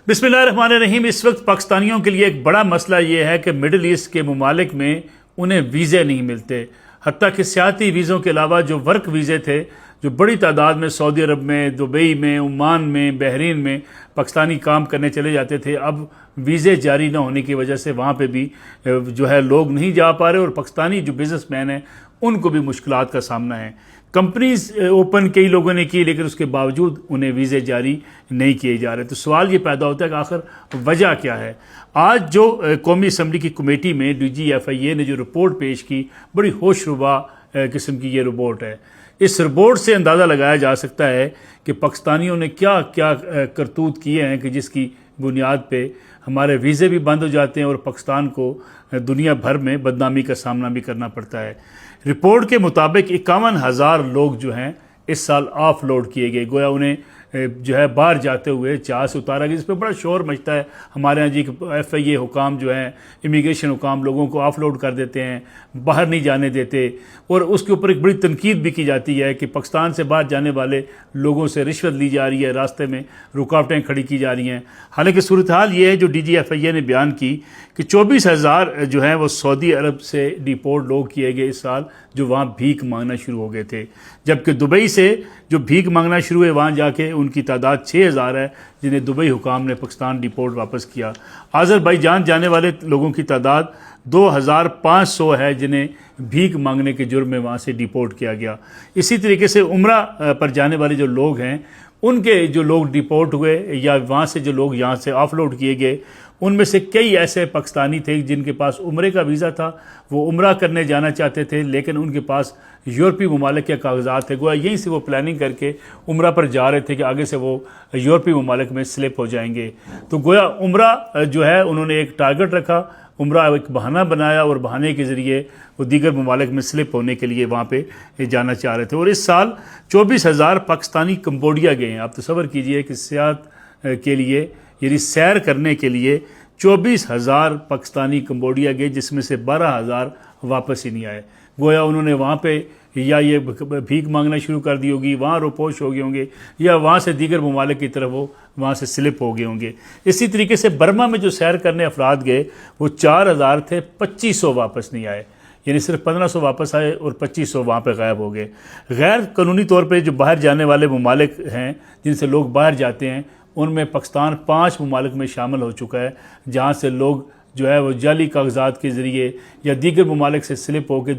बिस्मिल्लाहिर्रहमानिर्रहीम। इस वक्त पाकिस्तानियों के लिए एक बड़ा मसला ये है कि मिडिल ईस्ट के ममालिक में उन्हें वीज़े नहीं मिलते। हत्ता कि सियाती वीज़ों के अलावा जो वर्क वीज़े थे, जो बड़ी तादाद में सऊदी अरब में, दुबई में, ओमान में, बहरीन में पाकिस्तानी काम करने चले जाते थे, अब वीज़े जारी ना होने की वजह से वहाँ पे भी जो है लोग नहीं जा पा रहे और पाकिस्तानी जो बिज़नेसमैन हैं उनको भी मुश्किलात का सामना है। कंपनीज ओपन कई लोगों ने की, लेकिन उसके बावजूद उन्हें वीज़े जारी नहीं किए जा रहे। तो सवाल ये पैदा होता है कि आखिर वजह क्या है। आज जो कौमी असम्बली की कमेटी में DGFIA ने जो रिपोर्ट पेश की, बड़ी होशरुबा किस्म की ये रिपोर्ट है। इस रिपोर्ट से अंदाज़ा लगाया जा सकता है कि पाकिस्तानियों ने क्या क्या करतूत किए हैं कि जिसकी बुनियाद पे हमारे वीज़े भी बंद हो जाते हैं और पाकिस्तान को दुनिया भर में बदनामी का सामना भी करना पड़ता है। रिपोर्ट के मुताबिक 51,000 लोग जो हैं इस साल ऑफ लोड किए गए, गोया उन्हें जो है बाहर जाते हुए जहाज़ से उतारा गया। इस पर बड़ा शोर मचता है हमारे यहाँ जी कि FIA हुकाम जो हैं, इमिग्रेशन हुकाम लोगों को ऑफ लोड कर देते हैं, बाहर नहीं जाने देते। और उसके ऊपर एक बड़ी तनकीद भी की जाती है कि पाकिस्तान से बाहर जाने वाले लोगों से रिश्वत ली जा रही है, रास्ते में रुकावटें खड़ी की जा रही हैं। हालांकि सूरत हाल ये है जो DGFIA ने बयान की कि 24,000 जो हैं वो सऊदी अरब से डिपोर्ट लोग किए गए इस साल, जो वहाँ भीख मांगना शुरू हो गए थे। जबकि दुबई से जो भीख मांगना शुरू हुए वहाँ जाके उनकी तादाद 6,000 है, जिन्हें दुबई हुकाम ने पाकिस्तान डिपोर्ट वापस किया। आज़रबाईजान जाने वाले लोगों की तादाद 2,500 है, जिन्हें भीख मांगने के जुर्म में वहाँ से डिपोर्ट किया गया। इसी तरीके से उम्रा पर जाने वाले जो लोग हैं, उनके जो लोग डिपोर्ट हुए या वहाँ से जो लोग यहाँ से ऑफलोड किए गए, उनमें से कई ऐसे पाकिस्तानी थे जिनके पास उम्रे का वीज़ा था, वो उम्रा करने जाना चाहते थे, लेकिन उनके पास यूरोपीय ममालिक के कागजात थे। गोया यहीं से वो प्लानिंग करके उम्रा पर जा रहे थे कि आगे से वो यूरोपीय ममालिक में स्लिप हो जाएंगे। तो गोया उम्रा जो है उन्होंने एक टारगेट रखा, उम्रा एक बहाना बनाया और बहाने के ज़रिए वो दीगर ममालिक में स्लिप होने के लिए वहाँ पे जाना चाह रहे थे। और इस साल 24,000 पाकिस्तानी कंबोडिया गए हैं। आप तसव्वुर कीजिए कि सियाहत के लिए, यानी सैर करने के लिए 24,000 पाकिस्तानी कंबोडिया गए, जिसमें से 12,000 वापस ही नहीं आए। गोया उन्होंने वहाँ पे या ये भीख मांगना शुरू कर दी होगी, वहाँ रोपोश हो गए होंगे, या वहाँ से दीगर ममालिक की तरफ वो वहाँ से स्लिप हो गए होंगे। इसी तरीके से बर्मा में जो सैर करने अफराद गए वो 4,000 थे, 2,500 वापस नहीं आए, यानी सिर्फ 1,500 वापस आए और 2,500 वहाँ पे गायब हो गए। गैर कानूनी तौर पे जो बाहर जाने वाले ममालिक हैं, जिनसे लोग बाहर जाते हैं, उनमें पाकिस्तान 5 ममालिक में शामिल हो चुका है, जहाँ से लोग जो है वो जाली कागजात के ज़रिए या दीगर ममालिक से स्लिप होकर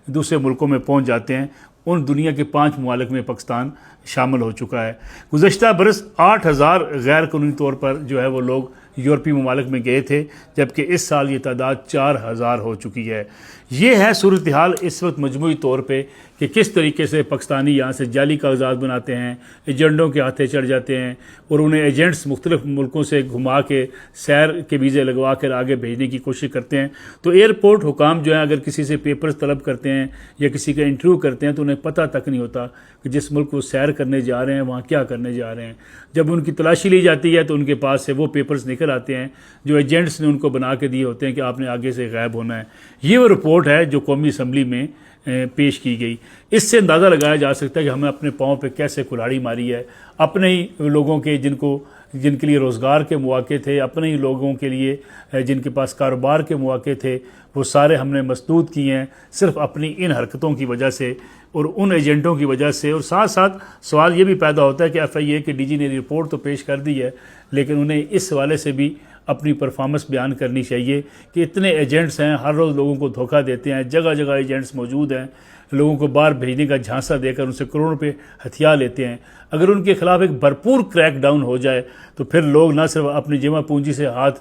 दूसरे मुल्कों में पहुँच जाते हैं। उन दुनिया के 5 ममालिक में पाकिस्तान शामिल हो चुका है। गुज़श्ता बरस 8,000 गैर कानूनी तौर पर जो है वो लोग यूरोपीय ममालिक में गए थे, जबकि इस साल ये तादाद 4,000 हो चुकी है। ये है सूरत हाल इस वक्त मजमूई तौर पे कि किस तरीके से पाकिस्तानी यहाँ से जाली कागजात बनाते हैं, एजेंटों के हाथे चढ़ जाते हैं और उन्हें एजेंट्स मुख्तलिफ मुल्कों से घुमा के सैर के वीज़े लगवा कर आगे भेजने की कोशिश करते हैं। तो एयरपोर्ट हुकाम जो है अगर किसी से पेपर्स तलब करते हैं या किसी का इंटरव्यू करते हैं तो उन्हें पता तक नहीं होता कि जिस मुल्क वो सैर करने जा रहे हैं वहाँ क्या करने जा रहे हैं। जब उनकी तलाशी ली जाती है तो उनके पास से वो पेपर्स निकल आते हैं जो एजेंट्स ने उनको बना के दिए होते हैं कि आपने आगे से गायब होना है। ये वो रिपोर्ट है जो कौमी असम्बली में पेश की गई। इससे अंदाज़ा लगाया जा सकता है कि हमें अपने पाँव पे कैसे कुल्हाड़ी मारी है। अपने ही लोगों के जिनके लिए रोज़गार के मौके थे, अपने ही लोगों के लिए जिनके पास कारोबार के मौके थे, वो सारे हमने मसदूद किए हैं सिर्फ अपनी इन हरकतों की वजह से और उन एजेंटों की वजह से। और साथ साथ सवाल ये भी पैदा होता है कि FIA के DG ने रिपोर्ट तो पेश कर दी है, लेकिन उन्हें इस हवाले से भी अपनी परफॉर्मेंस बयान करनी चाहिए कि इतने एजेंट्स हैं, हर रोज़ लोगों को धोखा देते हैं, जगह जगह एजेंट्स मौजूद हैं, लोगों को बाहर भेजने का झांसा देकर उनसे करोड़ों रुपये हथिया लेते हैं। अगर उनके खिलाफ एक भरपूर क्रैक डाउन हो जाए तो फिर लोग न सिर्फ अपनी जमा पूंजी से हाथ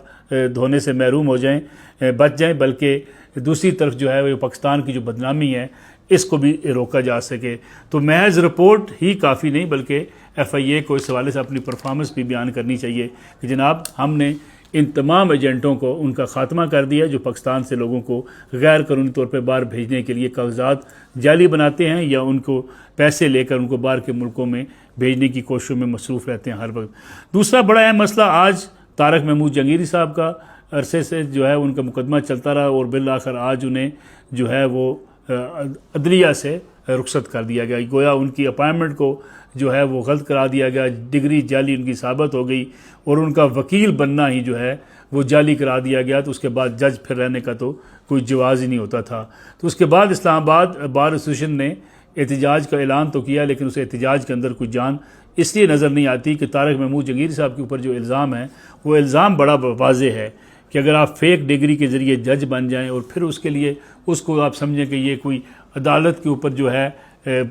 धोने से महरूम हो जाएं, बच जाएं, बल्कि दूसरी तरफ जो है वो पाकिस्तान की जो बदनामी है इसको भी रोका जा सके। तो महज रिपोर्ट ही काफ़ी नहीं, बल्कि FIA को इस हवाले से अपनी परफॉर्मेंस भी बयान करनी चाहिए कि जनाब हमने इन तमाम एजेंटों को उनका ख़ात्मा कर दिया जो पाकिस्तान से लोगों को गैर कानूनी तौर पर बाहर भेजने के लिए कागजात जाली बनाते हैं या उनको पैसे लेकर उनको बाहर के मुल्कों में भेजने की कोशिशों में मसरूफ़ रहते हैं हर वक्त। दूसरा बड़ा अहम मसला, आज तारक महमूद जहांगीरी साहब का अरसे से जो है उनका मुकदमा चलता रहा और बिल आखिर आज उन्हें जो है वो अदलिया से रुखसत कर दिया गया। गोया उनकी अपॉइंटमेंट को जो है वो गलत करा दिया गया, डिग्री जाली उनकी साबित हो गई और उनका वकील बनना ही जो है वो जाली करा दिया गया। तो उसके बाद जज फिर रहने का तो कोई जवाज़ ही नहीं होता था। तो उसके बाद इस्लामाबाद बार एसोसिएशन ने एहतजाज का ऐलान तो किया, लेकिन उस एहतजाज के अंदर कोई जान इसलिए नज़र नहीं आती कि तारिक महमूद जहांगीर साहब के ऊपर जो इल्ज़ाम है वो इल्ज़ाम बड़ा वाज़ेह है कि अगर आप फेक डिग्री के ज़रिए जज बन जाएं और फिर उसके लिए उसको आप समझें कि ये कोई अदालत के ऊपर जो है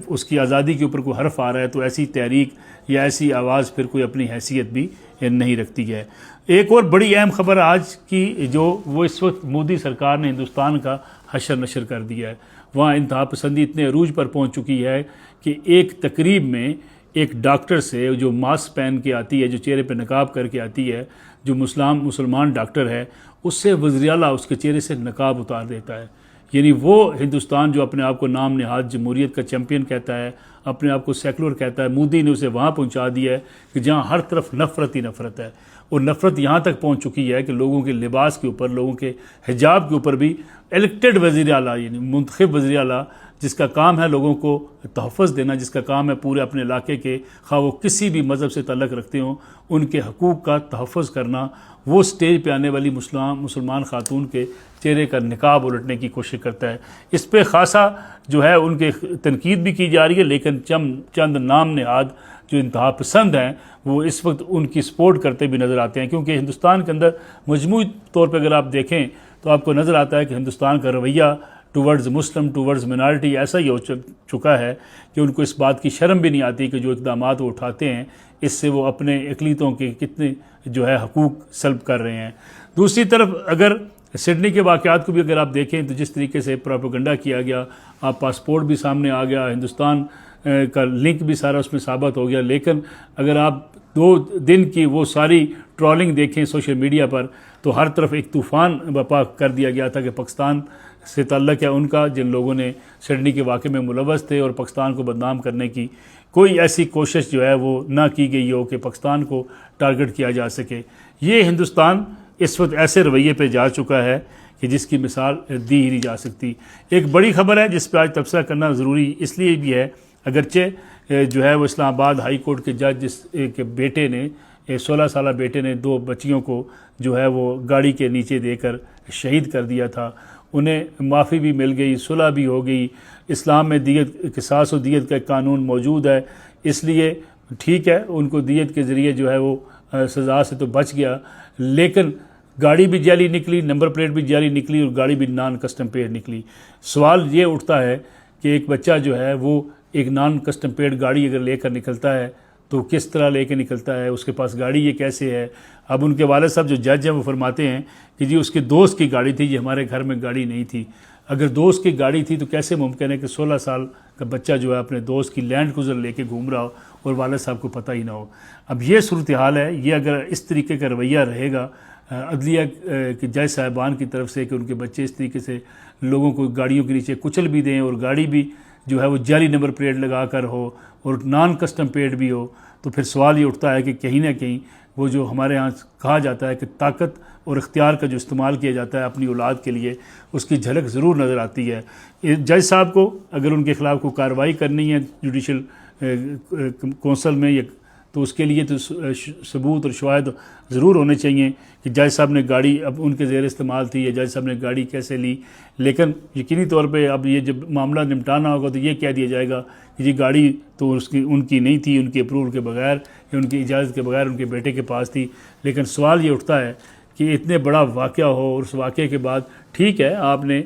उसकी आज़ादी के ऊपर कोई हर्फ आ रहा है, तो ऐसी तहरीक या ऐसी आवाज़ फिर कोई अपनी हैसियत भी नहीं रखती है। एक और बड़ी अहम खबर आज की जो वो इस वक्त मोदी सरकार ने हिंदुस्तान का हशर नशर कर दिया है। वहाँ इंतहा पसंदी इतने अरूज पर पहुँच चुकी है कि एक तकरीब में एक डॉक्टर से जो मास्क पहन के आती है, जो चेहरे पर नकाब करके आती है, जो मुसलमान डॉक्टर है, उससे वज़ीर आला उसके चेहरे से नकाब उतार देता है। यानी वो हिंदुस्तान जो अपने आप को नाम नहाद जमहूरियत का चैम्पियन कहता है, अपने आप को सेकुलर कहता है, मोदी ने उसे वहाँ पहुँचा दिया है कि जहाँ हर तरफ नफ़रत ही नफ़रत है। और नफ़रत यहाँ तक पहुँच चुकी है कि लोगों के लिबास के ऊपर, लोगों के हिजाब के ऊपर भी इलेक्टेड वज़ीर आला यानी मुंतखब वज़ीर आला जिसका काम है लोगों को तहफ़्फ़ुज़ देना, जिसका काम है पूरे अपने इलाके के खा वो किसी भी मज़हब से तल्लक़ रखते हों उनके हकूक़ का तहफ़्फ़ुज़ करना, वो स्टेज पे आने वाली मुसलमान खातून के चेहरे का निकाब उलटने की कोशिश करता है। इस पर ख़ासा जो है उनके तनकीद भी की जा रही है, लेकिन चंद नाम नहाद जो इंतहा पसंद हैं वो इस वक्त उनकी सपोर्ट करते भी नज़र आते हैं। क्योंकि हिंदुस्तान के अंदर मजमूई तौर पर अगर आप देखें तो आपको नज़र आता है कि हिंदुस्तान का रवैया टूवर्ड्स मुस्लिम, टूवर्ड्स मिनॉरिटी ऐसा ही हो चुका है कि उनको इस बात की शर्म भी नहीं आती कि जो इक़दाम वो उठाते हैं इससे वो अपने अक़लीतों के कितने जो है हकूक़ सल्ब कर रहे हैं। दूसरी तरफ अगर सिडनी के वाक़यात को भी अगर आप देखें तो जिस तरीके से प्रोपेगेंडा किया गया, आप पासपोर्ट भी सामने आ गया, हिंदुस्तान का लिंक भी सारा उसमें साबित हो गया। लेकिन अगर आप 2 दिन की वो सारी ट्रोलिंग देखें सोशल मीडिया पर तो हर तरफ एक तूफ़ान बर्पा कर दिया गया था कि पाकिस्तान से ताल्लुक़ है उनका, जिन लोगों ने सिडनी के वाक़े में मुलव्वस थे, और पाकिस्तान को बदनाम करने की कोई ऐसी कोशिश जो है वो ना की गई हो कि पाकिस्तान को टारगेट किया जा सके। ये हिंदुस्तान इस वक्त ऐसे रवैये पे जा चुका है कि जिसकी मिसाल दी ही नहीं जा सकती। एक बड़ी खबर है जिस पर आज तबसरा करना ज़रूरी इसलिए भी है, अगरचे जो है वो इस्लामाबाद हाई कोर्ट के जज के बेटे ने 16 साल बेटे ने 2 बच्चियों को जो है वो गाड़ी के नीचे देकर शहीद कर दिया था। उन्हें माफ़ी भी मिल गई, सुलह भी हो गई। इस्लाम में दियत क़िसास और दियत का कानून मौजूद है, इसलिए ठीक है उनको दियत के ज़रिए जो है वो सज़ा से तो बच गया। लेकिन गाड़ी भी जाली निकली, नंबर प्लेट भी जाली निकली और गाड़ी भी नॉन कस्टम पेड निकली। सवाल ये उठता है कि एक बच्चा जो है वो एक नॉन कस्टम पेड गाड़ी अगर लेकर निकलता है तो किस तरह लेके निकलता है, उसके पास गाड़ी ये कैसे है। अब उनके वालिद साहब जो जज हैं वो फरमाते हैं कि जी उसके दोस्त की गाड़ी थी, ये हमारे घर में गाड़ी नहीं थी। अगर दोस्त की गाड़ी थी तो कैसे मुमकिन है कि 16 साल का बच्चा जो है अपने दोस्त की लैंड क्रूज़र लेके घूम रहा हो और वालिद साहब को पता ही ना हो। अब ये सूरत हाल है। ये अगर इस तरीके का रवैया रहेगा अदलिया के जज साहिबान की तरफ से कि उनके बच्चे इस तरीके से लोगों को गाड़ियों के नीचे कुचल भी दें और गाड़ी भी जो है वो जाली नंबर प्लेट लगा कर हो और नॉन कस्टम पेड भी हो, तो फिर सवाल ये उठता है कि कहीं ना कहीं वो जो हमारे यहाँ कहा जाता है कि ताकत और इख्तियार का जो इस्तेमाल किया जाता है अपनी औलाद के लिए, उसकी झलक ज़रूर नज़र आती है। जज साहब को अगर उनके ख़िलाफ़ कोई कार्रवाई करनी है जुडिशल कौंसल में तो उसके लिए तो सबूत और शवाहिद ज़रूर होने चाहिए कि जज साहब ने गाड़ी अब उनके ज़ेर इस्तेमाल थी या जज साहब ने गाड़ी कैसे ली। लेकिन यकीनी तौर पे अब ये जब मामला निपटाना होगा तो ये कह दिया जाएगा कि जी गाड़ी तो उनकी नहीं थी, उनके अप्रूवल के बगैर या उनकी इजाज़त के बगैर उनके बेटे के पास थी। लेकिन सवाल ये उठता है कि इतने बड़ा वाक़या हो और उस वाक़े के बाद ठीक है आपने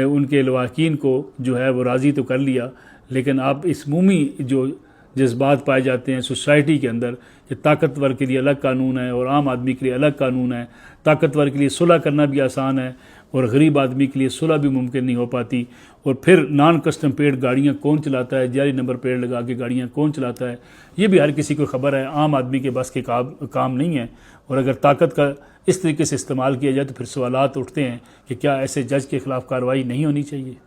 उनके लवाकिन को जो है वो राज़ी तो कर लिया, लेकिन आप इसमूमी जो जज्बात पाए जाते हैं सोसाइटी के अंदर कि ताकतवर के लिए अलग कानून है और आम आदमी के लिए अलग कानून है। ताकतवर के लिए सुलह करना भी आसान है और गरीब आदमी के लिए सुलह भी मुमकिन नहीं हो पाती। और फिर नॉन कस्टम पेड गाड़ियाँ कौन चलाता है, जाली नंबर प्लेट लगा के गाड़ियाँ कौन चलाता है, ये भी हर किसी को खबर है। आम आदमी के बस के काम नहीं है। और अगर ताकत का इस तरीके से इस्तेमाल किया जाए तो फिर सवालात उठते हैं कि क्या ऐसे जज के ख़िलाफ़ कार्रवाई नहीं होनी चाहिए।